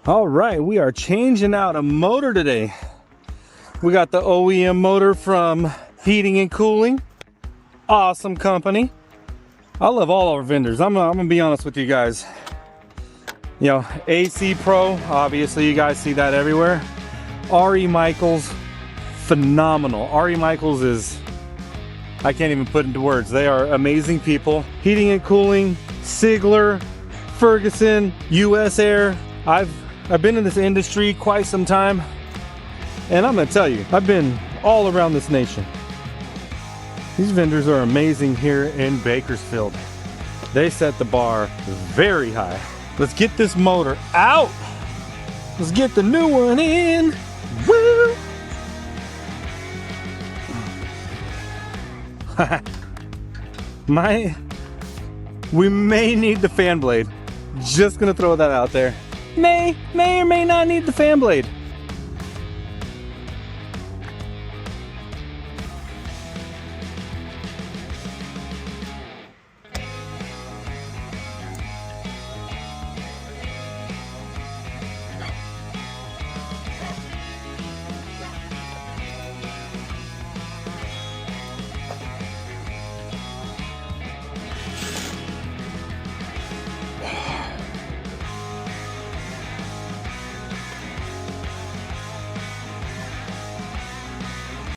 All right, we are changing out a motor today. We got the OEM motor from Heating and Cooling. Awesome company. I love all our vendors. I'm gonna be honest with you guys. You know, AC Pro, obviously you guys see that everywhere. RE Michaels, phenomenal. RE Michaels is, I can't even put into words. They are amazing people. Heating and Cooling, Sigler, Ferguson, US Air. I've been in this industry quite some time, and I'm gonna tell you, I've been all around this nation. These vendors are amazing here in Bakersfield. They set the bar very high. Let's get this motor out. Let's get the new one in. Woo! We may need the fan blade. Just gonna throw that out there. May or may not need the fan blade.